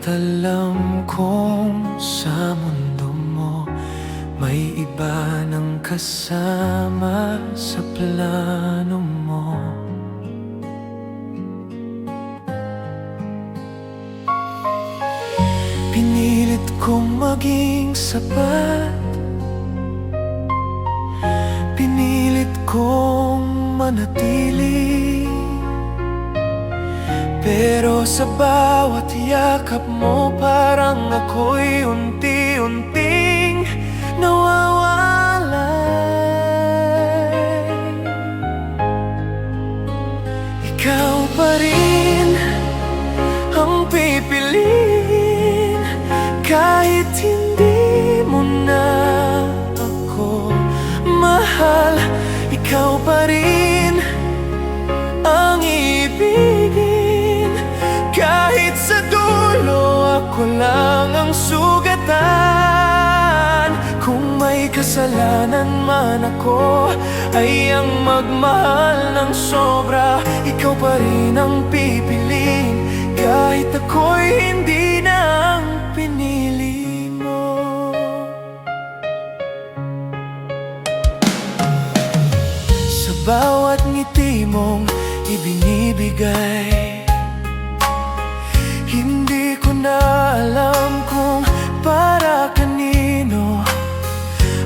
alam kong sa mundo mo may iba ng kasama sa plano mo. Pinilit kong maging sapat, pinilit kong manatili, pero sa bawat yakap mo parang ako'y unti-unting nawawalay. Ikaw pa rin ang pipiliin kahit hindi mo na ako mahal. Ikaw pa rin ang ibigin kahit sa dulo ako lang ang sugatan. Kung may kasalanan man ako ay ang magmahal ng sobra. Ikaw pa rin ang pipiliin kahit ako'y hindi na ang pinili mo. Sa bawat ngiti mong ibinibigay, hindi ko na alam kung para kanino.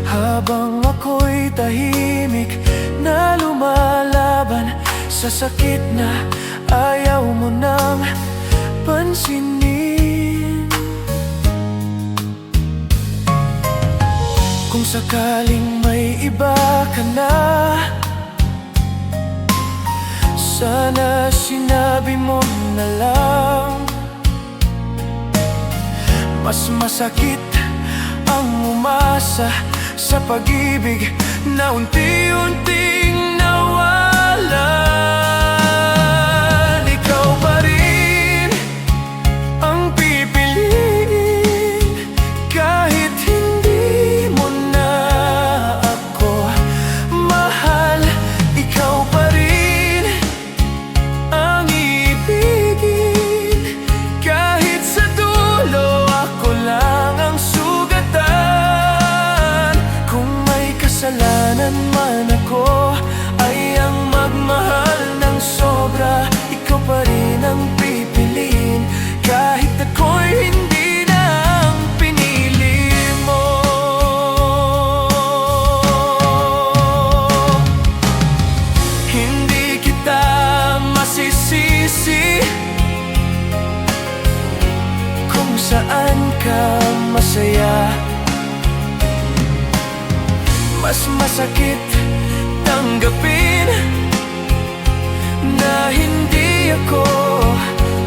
Habang ako'y tahimik na lumalaban sa sakit na ayaw mo nang pansinin. Kung sakaling may iba ka na, sana sinabi mo na lang. Mas masakit ang umasa sa pag-ibig na unti-unting nawalan. Ikaw pa rin ang pipiliin kahit hindi mo na ako mahal. Ikaw pa rin ang ibigin kahit sa dulo ako lang ang sugatan. Kung may kasalanan man ako ay ang magmahal ng sobra. Ikaw pa rin ang pipiliin kahit ako'y hindi na ang pinili mo. Hindi kita masisisi kung saan ka masaya. Mas masakit tanggapin na hindi ako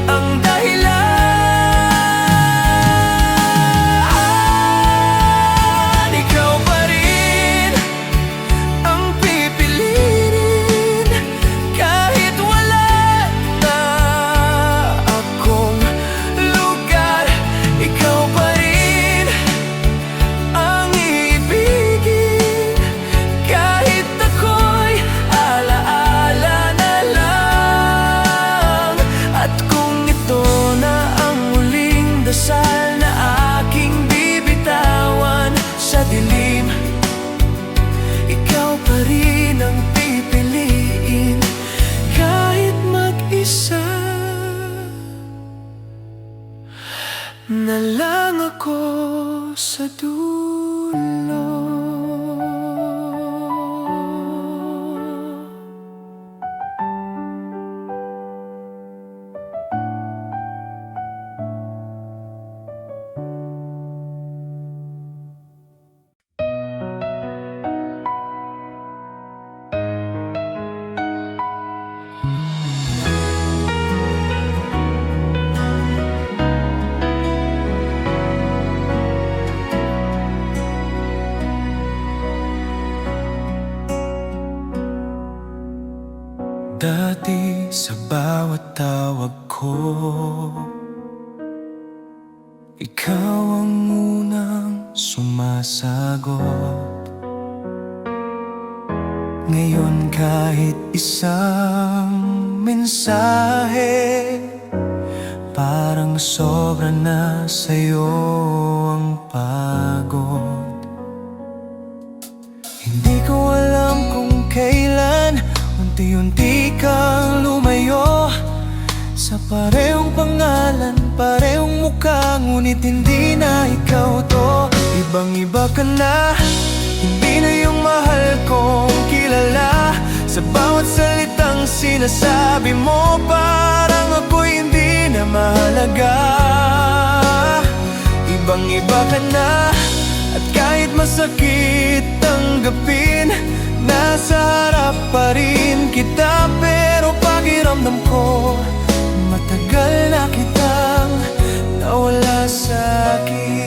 ang dahilan. Ikaw pa rin ang pipiliin kahit wala na akong lugar. Ikaw pa rin ang ibigin kahit ako'y alaala na lang. At kung ito na ang huling dasal na aking bibitawan sa dilim, ikaw pa rin ang pipiliin kahit mag-isa na lang ako sa dulo. Dati sa bawat tawag ko, ikaw ang unang sumasagot. Ngayon kahit isang mensahe parang sobra na sa'yo ang pagod. Hindi ko alam kung kailan unti-unti kang lumayo sa parehong pangalan, parehong mukha, ngunit hindi na ikaw to. Ibang-iba ka na, hindi na yung mahal kong kilala. Sa bawat salitang sinasabi mo, parang ako'y hindi na mahalaga. Ibang-iba ka na, at kahit masakit tanggapin, nasa harap pa rin kita. Pero pakiramdam ko, matagal na kitang nawala sa'kin.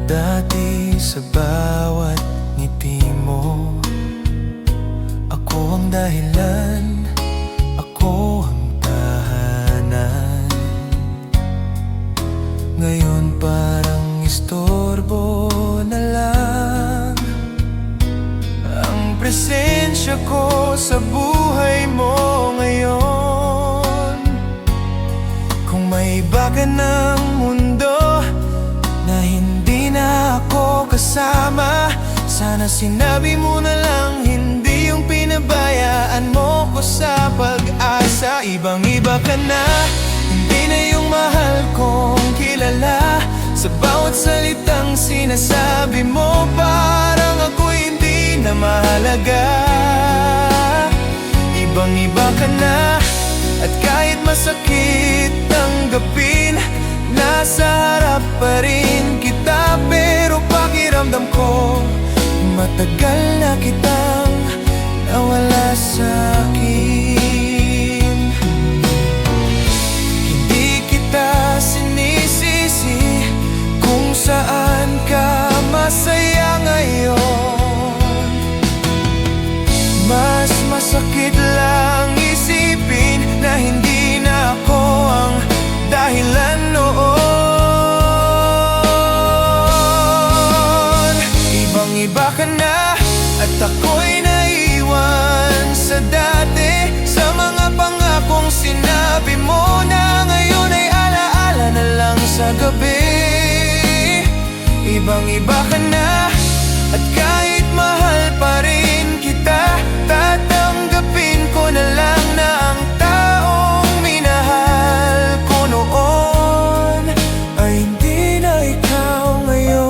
Dati sa bawat ngiti mo, ako ang dahilan, ako ang tahanan. Ngayon parang istorbo na lang ang presensya ko sa buhay mo ngayon. Kung may iba ka ng mundo na hindi na ako kasama, sana sinabi mo na lang, hindi yung pinabayaan mo ko sa pag-asa. Ibang-iba ka na, hindi na yung mahal kong kilala. Sa bawat salitang sinasabi mo, parang ako'y hindi na mahalaga. Ibang-iba ka na, at kahit masakit tanggapin, nasa harap pa rin kita. Pero pakiramdam ko, matagal na kitang nawala sa'kin. Hindi kita sinisisi kung saan ka masaya ngayon. Mas masakit lang isipin na hindi na ako ang dahilan noon. Ibang-iba ka na, at ako'y naiwan sa dati, sa mga pangakong sinabi mo na ngayon ay alaala na lang sa gabi. Ibang-iba ka na, at kahit mahal pa rin kita, tatanggapin ko na lang na ang taong minahal ko noon ay hindi na ikaw ngayon.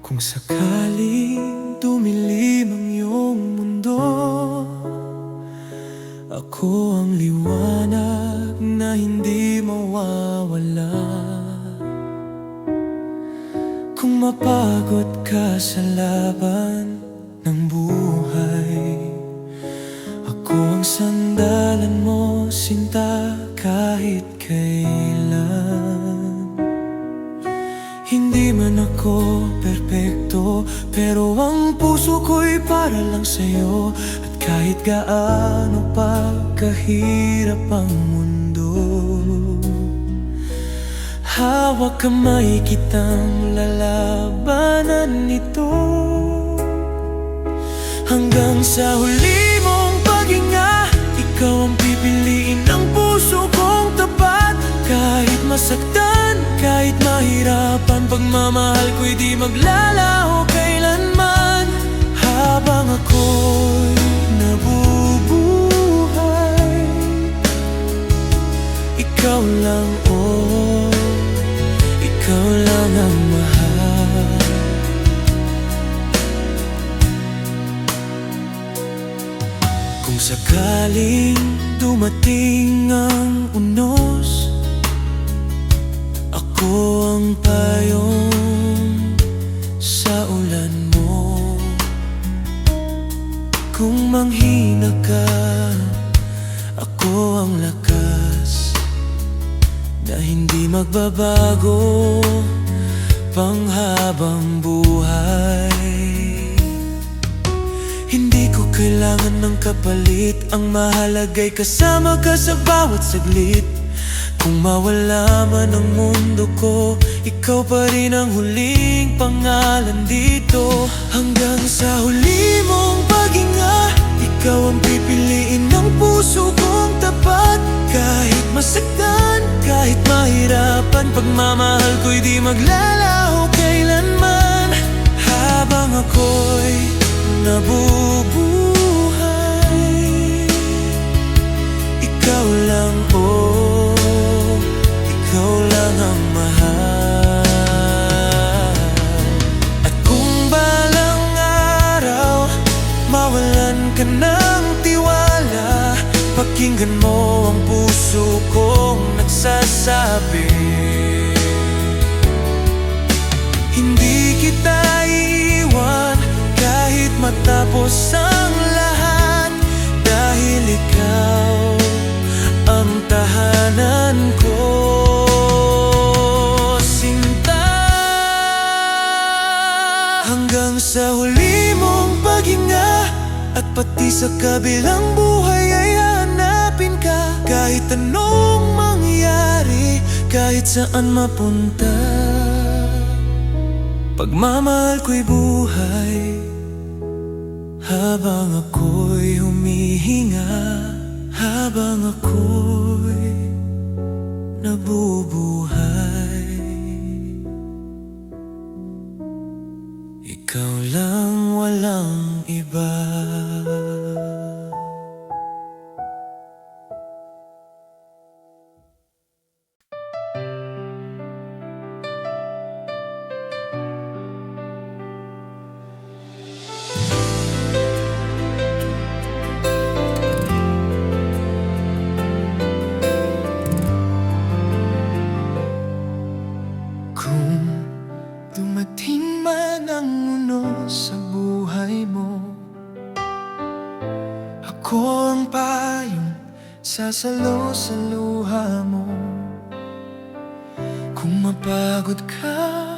Kung sakaling dumilim ang iyong mundo, ako ang liwanag na hindi mawawala. Kung mapagod ka sa laban ng buhay, ako ang sandalan mo, sinta, kahit kailan. Hindi man ako perpekto, pero ang puso ko'y para lang sa'yo. At kahit gaano pa kahirap ang mundo, hawak kamay kitang lalabanan ito. Hanggang sa huli mong paghinga, ikaw ang pipiliin ng puso kong tapat. Kahit masaktan, kahit mahirapan, pagmamahal ko'y di maglalaho kailanman. Habang ako'y nabubuhay, ikaw lang, oh, ikaw lang ang mahal. Kung sakaling dumating ang unos, Ako ang payong sa ulan mo. Kung manghina ka, ako ang lakas na hindi magbabago panghabang buhay. Hindi ko kailangan ng kapalit, ang mahalaga'y kasama ka sa bawat saglit. Kung mawala man ang mundo ko, ikaw pa rin ang huling pangalan dito. Hanggang sa huli mong paghinga, ikaw ang pipiliin ng puso kong tapat. Kahit masaktan, kahit mahirapan, pagmamahal ko'y di maglalaho kailanman. Habang ako'y nabubuhay, ikaw lang, oh, ikaw lang ang mahal. At kung balang araw mawalan ka ng tiwala, pakinggan mo ang puso kong nagsasabi, hindi kita iiwan kahit matapos ang lahat. Dahil ikaw ang tahanan ko, sinta. Hanggang sa huli mong paghinga, at pati sa kabilang buhay ay hanapin ka. Kahit anong mangyari, kahit saan mapunta, pagmamahal ko'y buhay. Habang ako'y humihinga, habang ako'y nabubuhay, ikaw lang, walang iba. Dumating man ang uno sa buhay mo, ako ang payong sasalo sa luha mo. Kung mapagod ka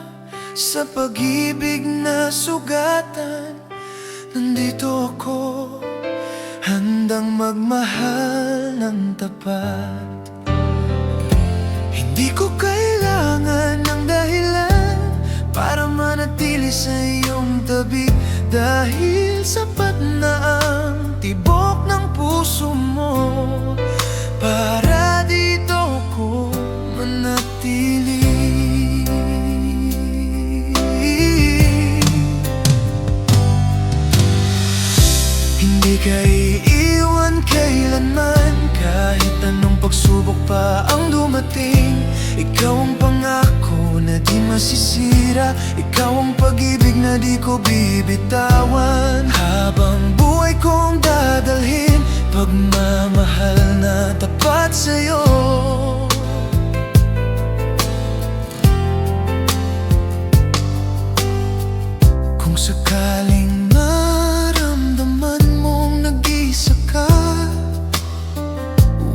sa pag-ibig na sugatan, nandito ako, handang magmahal ng tapat. Hindi ko kailangan ng dahilan para manatili sa iyong tabi, dahil sapat na ang tibok ng puso mo para dito ko manatili. Hindi ka iiwan kailanman, kahit anong pagsubok pa ang dumating. Ikaw ang pangako na di masisira, ikaw ang pag-ibig na di ko bibitawan. Habang buhay kong dadalhin, pagmamahal na tapat sa'yo. Kung sakaling maramdaman mong nag-iisa ka,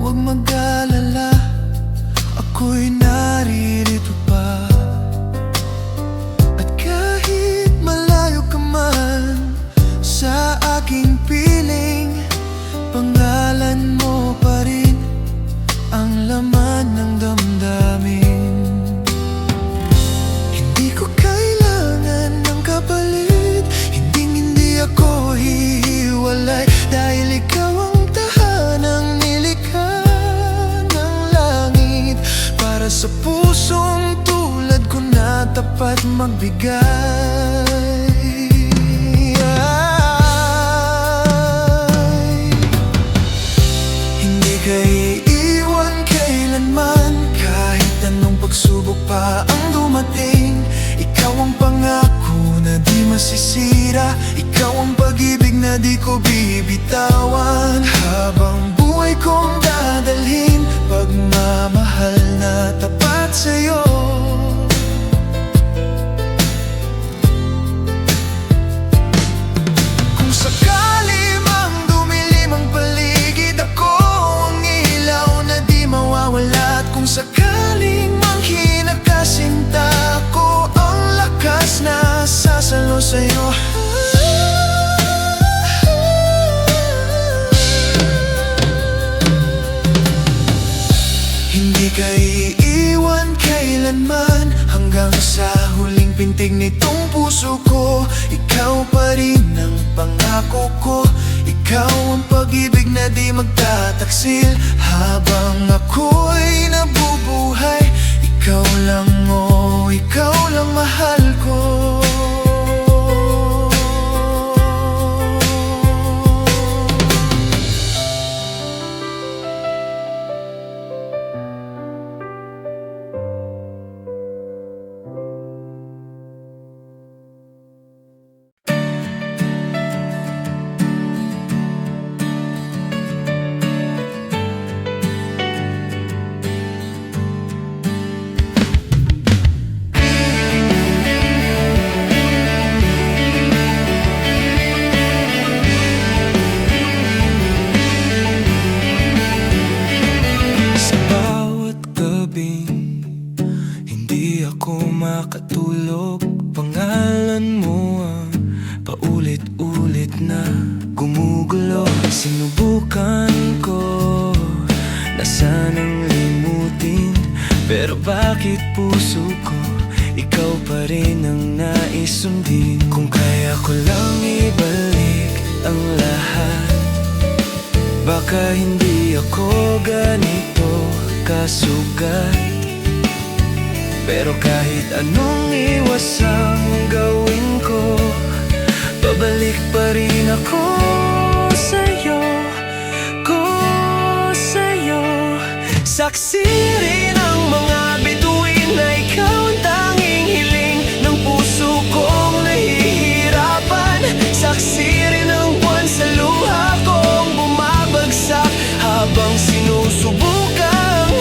huwag mag-alala, ako'y naririto pa. At kahit malayo ka man sa aking piling, pangalan mo pa rin ang laman ng damdamin. Hindi ko kailangan ng kapalit, hindi ako hihiwalay, dahil ikaw ang tahanang nilikha ng langit, para sa pusong tulad ko na tapat magbigay. Hindi ka iiwan kailanman, kahit anong pagsubok pa ang dumating. Ikaw ang pangako na di masisira, ikaw ang pag-ibig na di ko bibitawan. Habang buhay kong dadalhin, pagmamahal na tapat sa'yo. magpapasalo sa'yo. Hindi ka iiwan kailanman, hanggang sa huling pintig nitong puso ko. Ikaw pa rin ang pangako ko, ikaw ang pag-ibig na di magtataksil. Habang ako'y nabubuhay, ikaw lang, oh, ikaw lang mahal ko. Hindi ako makatulog, pangalan mo ang paulit-ulit na gumugulo. Sinubukan ko na sanang limutin, pero bakit puso ko ikaw pa rin ang nais sundin? Kung kaya ko lang ibalik ang lahat, baka hindi ako ganito kasugat. Pero kahit anong iwas ang gawin ko, babalik pa rin ako sa'yo, saksi rin ang mga bituin na ikaw ang tanging hiling ng puso kong nahihirapan. Saksi rin ang buwan sa luha kong bumabagsak, habang sinusubukang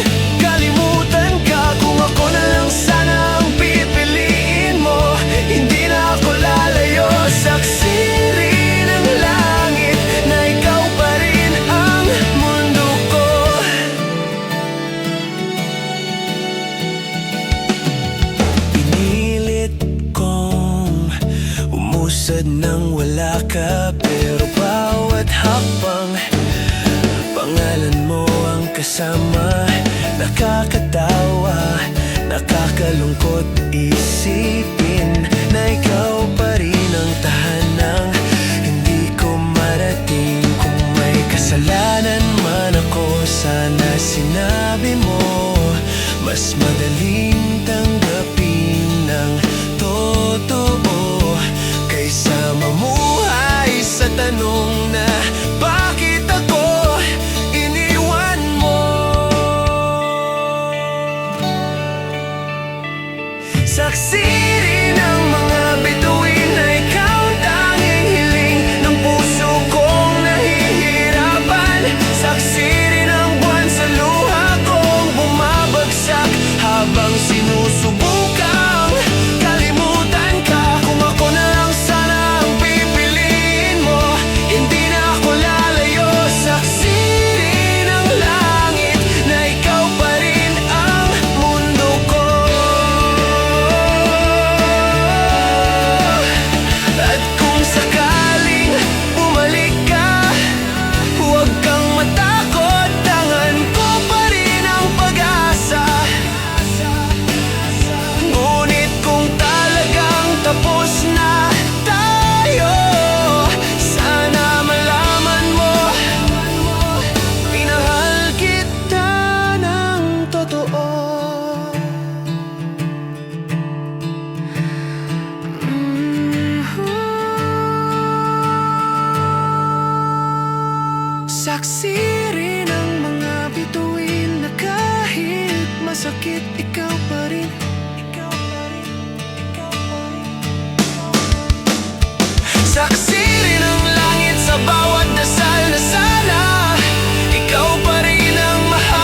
kalimutan ka. Kung ako na lang sana ang pipiliin mo, hindi na ako lalayo. Saksi rin ang langit na ikaw pa rin ang mundo ko. Pinilit kong umusad nang wala ka, pero bawat hakbang pangalan mo ang kasama. Nakakatawa, nakakalungkot isipin na ikaw pa rin ang tahanang hindi ko marating. Kung may kasalanan man ako, sana sinabi mo, mas madaling tanggapin ng totoo kaysa mamuhay sa tanong na bakit ako iniwan mo. Saksi rin ang mga bituin na ikaw ang tanging hiling ng puso kong nahihirapan. Saksi rin ang buwan sa luha kong bumabagsak, habang sinusubukang kalimutan ka. Kung ako na lang sana ang pipiliin mo, hindi na ako lalayo. Saksi rin ang langit na ikaw pa rin ang mundo ko. At kung sakaling bumalik ka, huwag kang matakot, tangan ko pa rin ang pag-asa. Ngunit kung talagang tapos na tayo, sana malaman mo, minahal kita ng totoo. Saksi rin ang mga bituin na kahit masakit, ikaw pa rin, ikaw pa rin, ikaw pa rin. Saksi rin ang langit sa bawat dasal na sana ikaw pa rin ang mahal.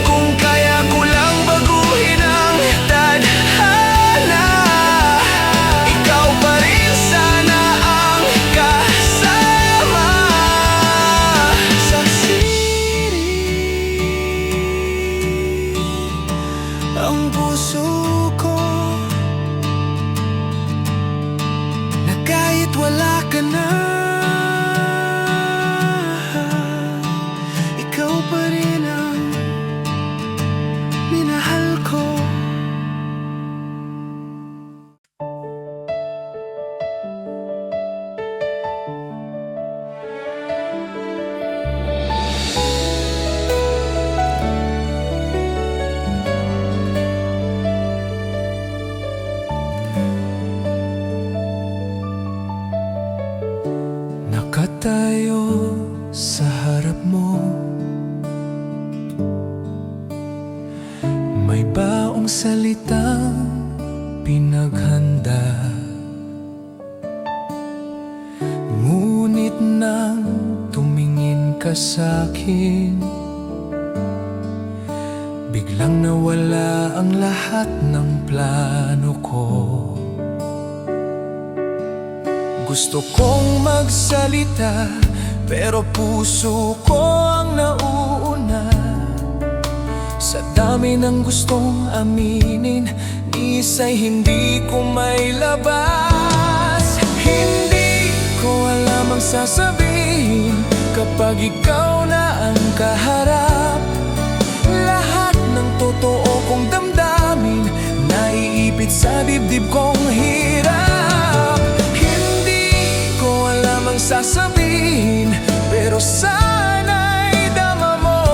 Kung kaya ko lang baguhin ang tadhana, ikaw pa rin sana ang kasama. Saksi rin puso ko na kahit wala ka na, ikaw pa rin ang minahal ko. Nakatayo sa harap mo, may baong salitang pinaghanda. Ngunit nang tumingin ka sa'kin, biglang nawala ang lahat ng plano ko. Gusto kong magsalita, pero puso ko ang nauuna. Sa dami ng gustong aminin, isa'y hindi ko may labas. Hindi ko alam ang sasabihin kapag ikaw na ang kaharap. Lahat ng totoo kong damdamin, naiipit sa dibdib kong hirap. Sasabihin, pero sana'y dama mo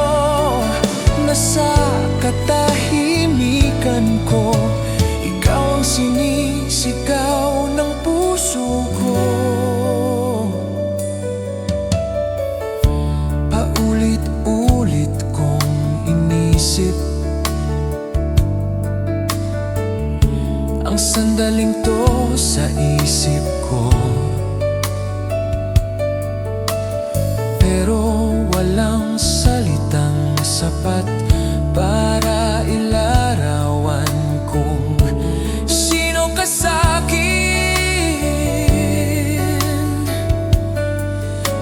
na sa katahimikan ko, ikaw ang sinisigaw ng puso ko. Paulit-ulit kong inisip ang sandaling to sa isip ko, pero walang salitang sapat para ilarawan kung sino ka sa'kin.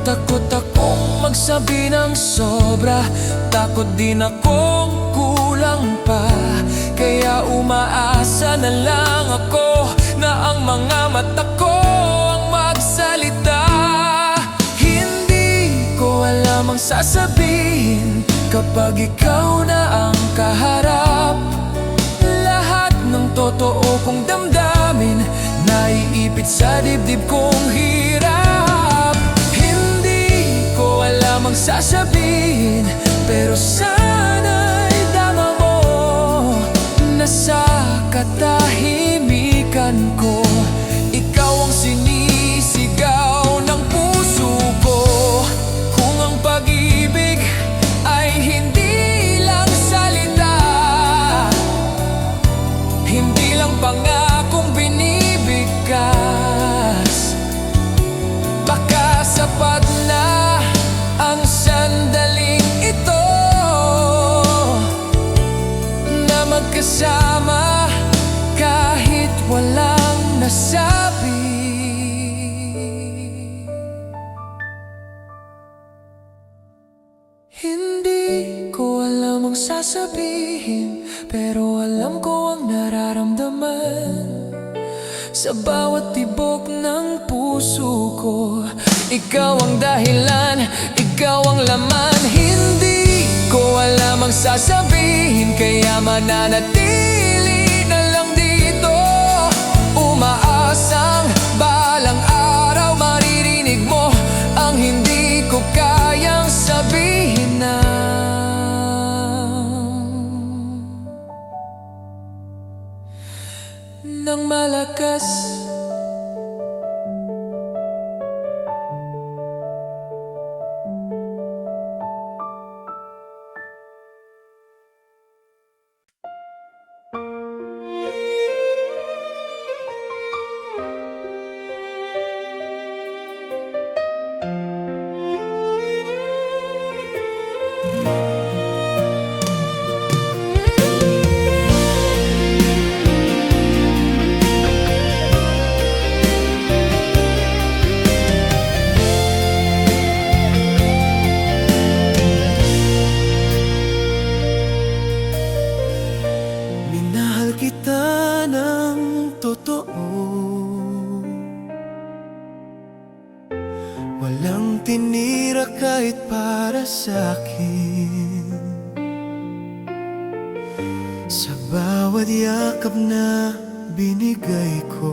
Takot akong magsabi ng sobra, takot din akong kulang pa. Kaya umaasa na lang ako na ang mga mata ko ang magsalita. Alam ang sasabihin kapag ikaw na ang kaharap. Lahat ng totoo kong damdamin, naiipit sa dibdib kong hirap. Hindi ko alam ang sasabihin, pero sana'y dama mo na sa katahimikan ko, ikaw ang sinisigaw ng puso ko. Pag-ibig ay hindi lang salita, hindi lang pangakong binibigkas. Baka sapat na ang sandaling ito na magkasama kahit walang nasabi. Hindi ko alam ang sasabihin, pero alam ko ang nararamdaman. Sa bawat tibok ng puso ko, ikaw ang dahilan, ikaw ang laman. Hindi ko alam ang sasabihin, kaya mananatili na lang dito. Umaasang balang araw maririnig mo ang hindi ko kayang sabihin na ng malakas. sa'kin. Sa bawat yakap na binigay ko,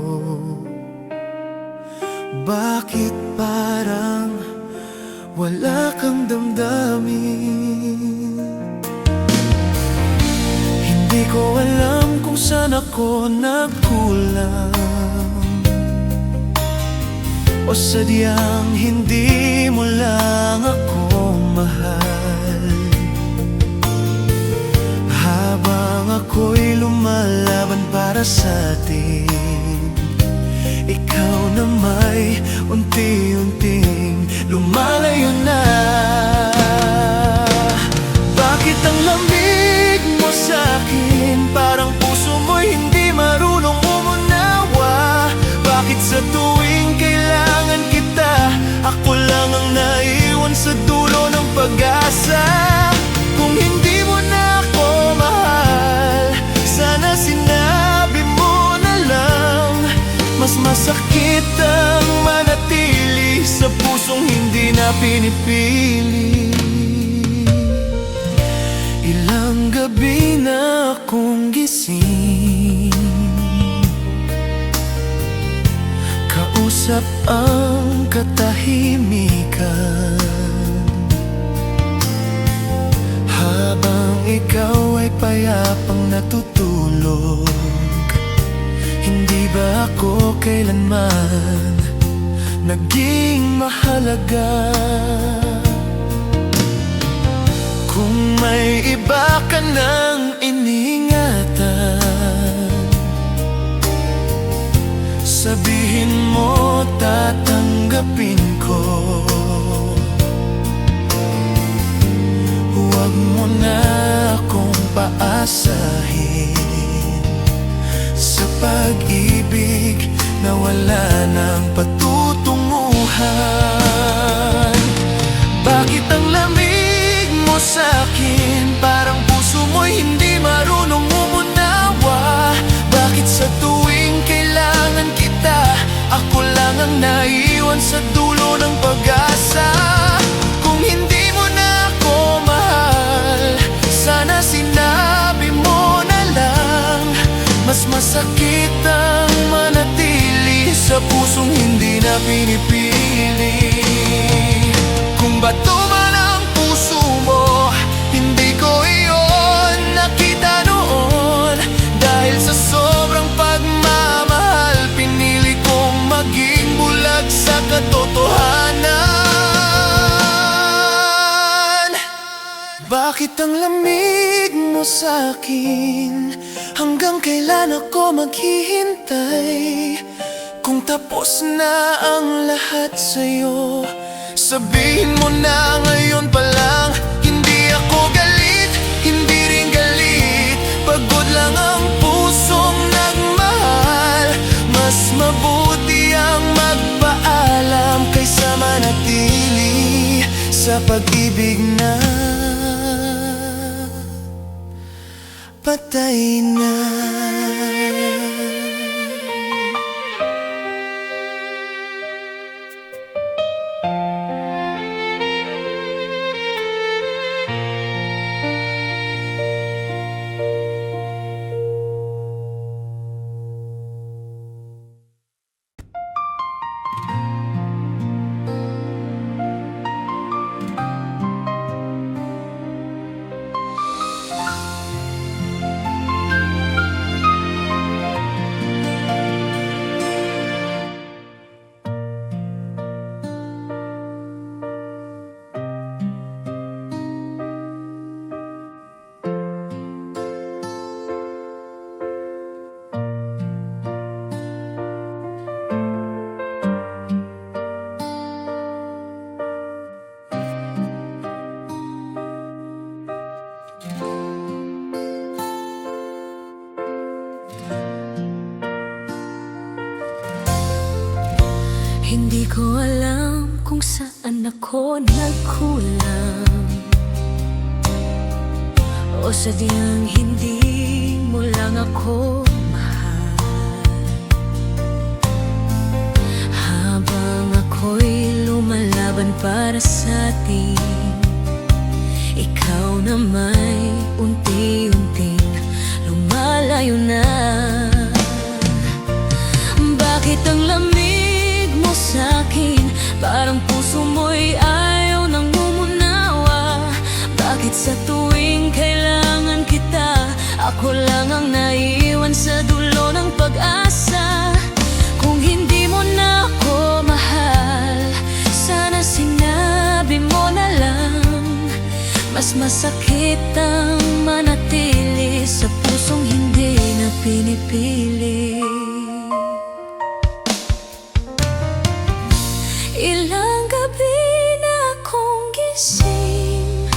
bakit parang wala kang damdamin? Hindi ko alam kung saan ako nagkulang, o sadyang hindi mo lang ako mahal. Habang ako'y lumalaban para sa'tin, ikaw na may unti-unting lumalayo na. Bakit ang lamig mo sa'kin, parang puso mo'y hindi marunong umunawa? Bakit sa tuwing kailangan kita, ako lang ang naiwan sa dulo ng pag-asa? Kung hindi mo na ako mahal, sana sinabi mo na lang. Mas masakit ang manatili sa pusong hindi na pinipili. Ilang gabi na akong gising, kausap ang katahimikan, habang ikaw ay payapang natutulog. Hindi ba ako kailanman naging mahalaga? Kung may iba ka nang iniingatan, sabihin mo, tatanggapin ko. Huwag mo na akong paasahin sa pag-ibig na wala ng patutunguhan. Bakit ang lamig mo sa'kin, parang puso mo'y hindi marunong umunawa? Bakit sa tuwing kailangan kita, ako lang ang naiwan sa dulo ng pag-asa? Kung hindi mo na ako mahal, sana sinabi mo na lang. Mas masakit ang manatili sa pusong hindi na pinipili. Kung bato man ang puso mo, hindi ko iyon nakita noon. Dahil sa sobrang pagmamahal, pinili kong maging bulag sa katotohanan. Bakit ang lamig mo sa'kin? Hanggang kailan ako maghihintay? Kung tapos na ang lahat sa'yo, sabihin mo na ngayon pa lang. Hindi ako galit, hindi rin galit, pagod lang ang pusong nagmahal. Mas mabuti ang magpaalam kaysa manatili sa pag-ibig na patay na. Hindi ko alam kung saan ako nagkulang, o sadyang hindi mo lang ako mahal. Habang ako'y lumalaban para sa atin, na may unti-unting lumalayo na. Bakit ang lamig mo sa'kin, parang puso mo'y ayaw nang umunawa? Bakit sa tuwing kailangan kita, ako lang ang naiwan sa dulo ng pag-asa? Kung hindi mo na ako mahal, sana sinabi mo na lang. Mas masakit ang manatili sa pusong hindi na pinipili. Ilang gabi na akong gising,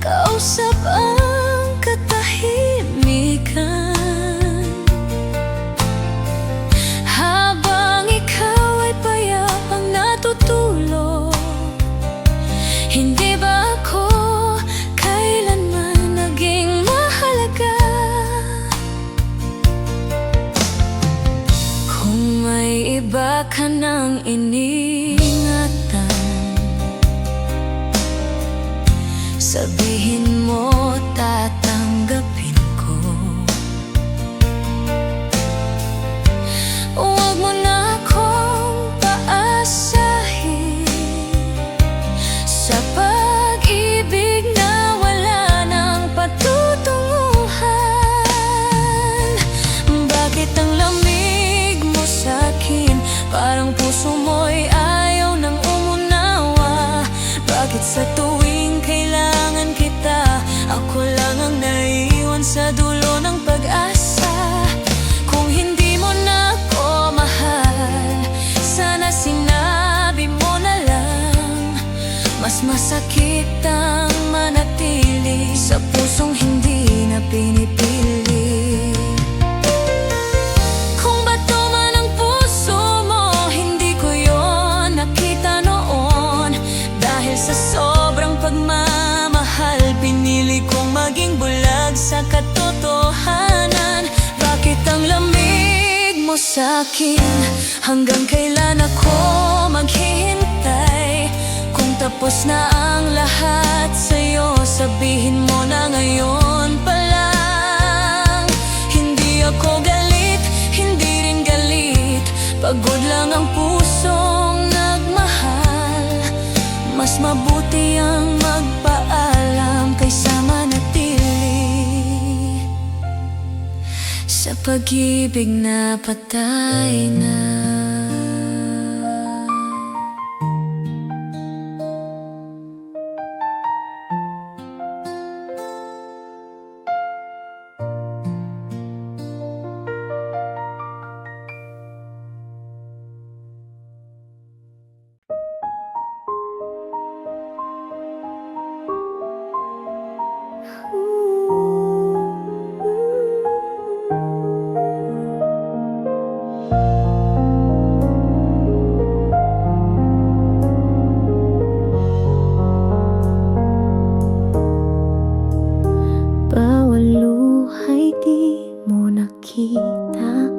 kausap ang katahimikan, habang ikaw ay payapang natutulog. Hindi ba ako kailanman naging mahalaga? Kung may iba ka nang iniingatan, sabihin mo, tatanggapin ko. Huwag mo na akong paasahin sa pag-ibig na wala ng patutunguhan. Bakit ang lamig mo sa'kin, parang puso mo'y ayaw nang umunawa? Bakit sa tuwing kailangan kita, ako lang ang naiwan sa dulo ng pag-asa? Kung hindi mo na ako mahal, sana sinabi mo na lang. Mas masakit ang manatili sa pusong hindi na pinipili. Kung bato man ang puso mo, hindi ko yon nakita noon. Dahil sa sobrang pagmamahal, pinili kong maging bulag sa katotohanan. Bakit ang lamig mo sa'kin, hanggang kailan ako maghihintay? Kung tapos na ang lahat sa'yo, sabihin mo na ngayon pa lang. Hindi ako galit, hindi rin galit, pagod lang ang pusong nagmahal. Mas mabuti ang magpaalam kaysa manatili sa pag-ibig na patay na. Bawat luha'y di mo nakita,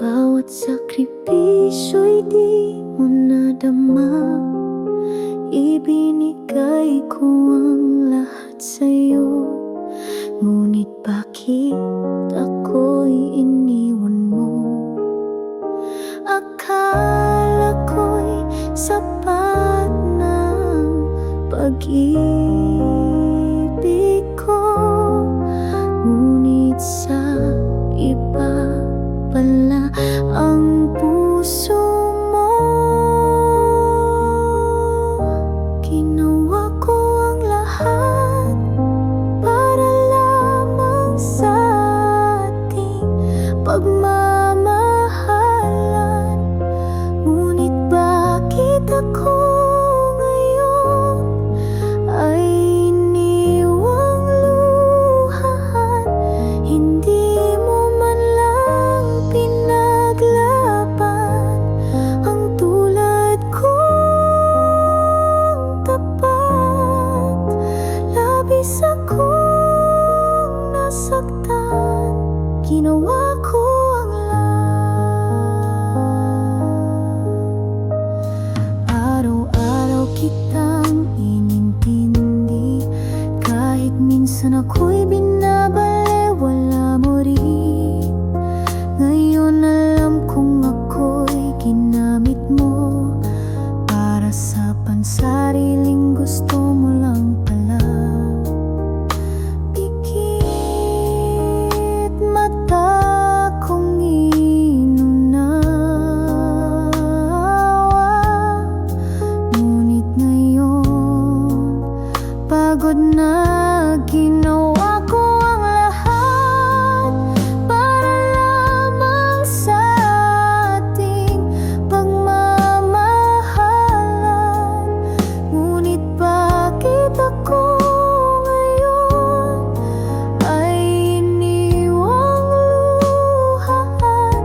bawat sakripisyo'y di mo nadama. Ibinigay ko ang lahat sa'yo, ngunit bakit ako'y iniwan mo? Akala ko'y sapat ng pag-ibig ko, ngunit sa iba pala ang puso mo. Ginawa ko ang lahat para lamang sa ating pagmamahalan, ngunit bakit ako ngayon ay iniwang luhaan? Hindi mo man lang pinaglaban ako'y binabalewala mo rin. Ngayon alam kong ako'y ginamit mo para sa pansariling gusto mo lang pala. Pikit mata kong inunawa, ngunit ngayon pagod na. Ginawa ko ang lahat para lamang sa ating pagmamahalan. Ngunit bakit ako ngayon ay iniwang luhaan?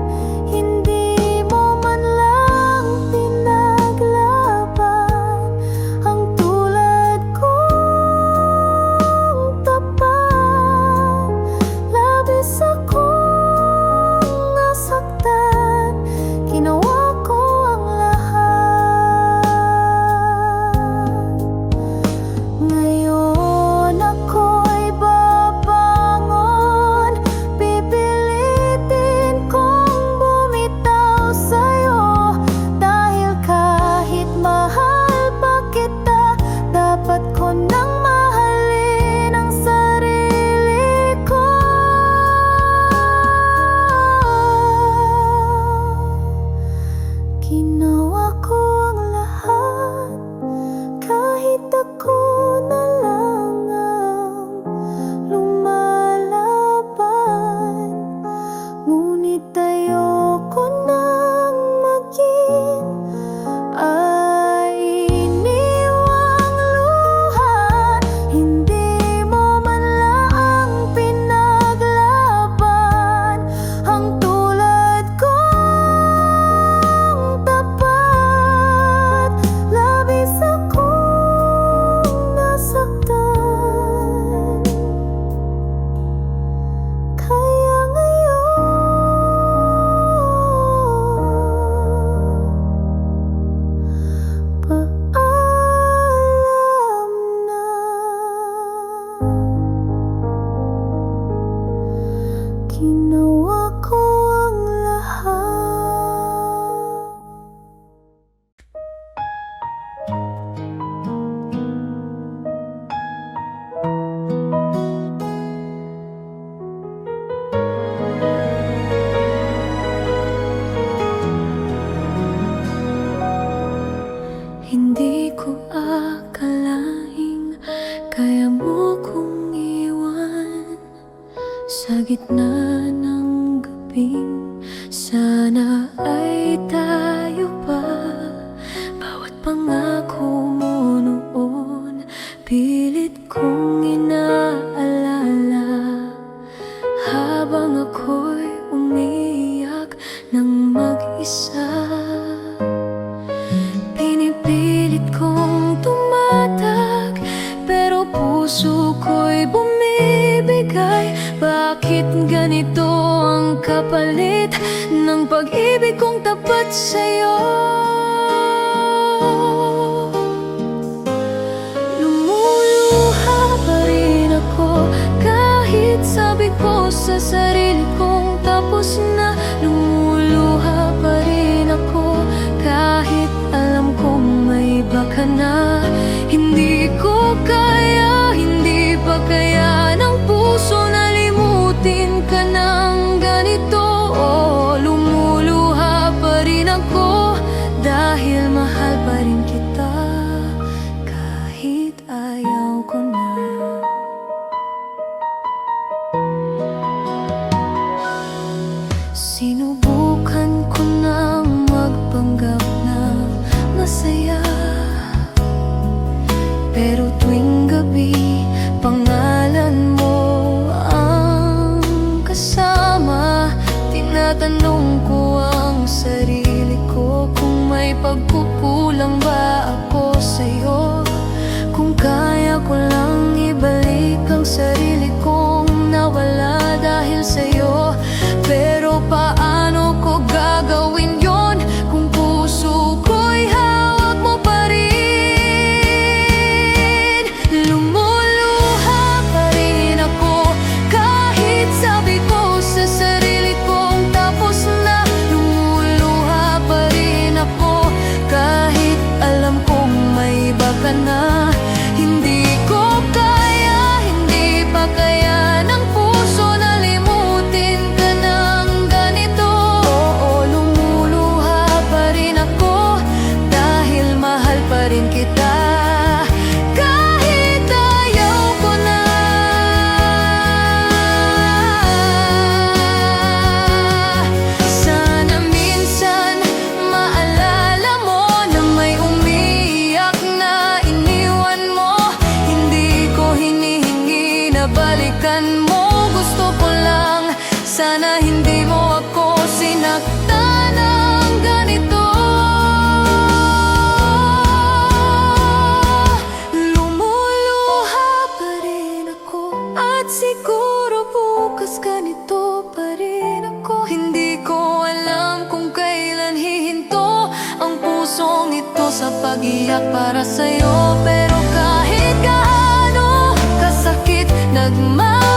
Hindi mo man lang pinaglaban ang tulad ko. Labis akong nasaktan, ginawa ko ang lahat. Ngayon ako'y babangon, pipilitin kong bumitaw sa'yo. Dahil kahit mahal pa kita, dapat ko nang mahalin ang sarili ko. Ginawa ko ang lahat, kahit ako na lang ang lumalaban. Ngunit ayoko nang maging ay iniwang luha. Hindi mo man lang pinaglaban ang tulad kong tapat. Labis akong nasaktan, kaya ngayon paalam na. Ginawa ko ang lahat. Hindi ko akalaing kaya mo kong iwan sa gitna ng gabing. Sana ay tayo pa. Bawat pangako mo noon, pilit kong inaalala habang ako'y umiiyak ng mag-isa. Pinipilit kong tumatag, pero puso ko'y bumibigay. Bakit ganito ang kapalit ng pag-ibig kong tapat sa'yo? Lumuluha pa rin ako, kahit sabi ko sa sarili kong tapos na. Lumuluha pa rin ako, kahit alam kong may iba ka na. Hindi ko kaya, hindi pa kaya ng puso na limutin ka ng ganito. Oh, lumuluha pa rin ako, dahil mahal pa rin kita, kahit ayaw ko na. Sinubukan ko nang magpanggap na masaya, pero tuwing gabi pangalan mo ang kasama. Tinatanong ko ang sarili ko kung may pagkukulang ba ako sa'yo. Kung kaya ko lang ibalik ang sarili kong nawala dahil sa'yo. Pero paano ko gagawin yon kung puso ko'y hawak mo pa rin? Lumuluha pa rin ako, Sana hindi mo ako sinaktan ng ganito. Lumuluha pa rin ako, at siguro bukas ganito pa rin ako. Hindi ko alam kung kailan hihinto ang pusong ito sa pag-iyak para sa'yo. Pero kahit gaano kasakit, nagmamahal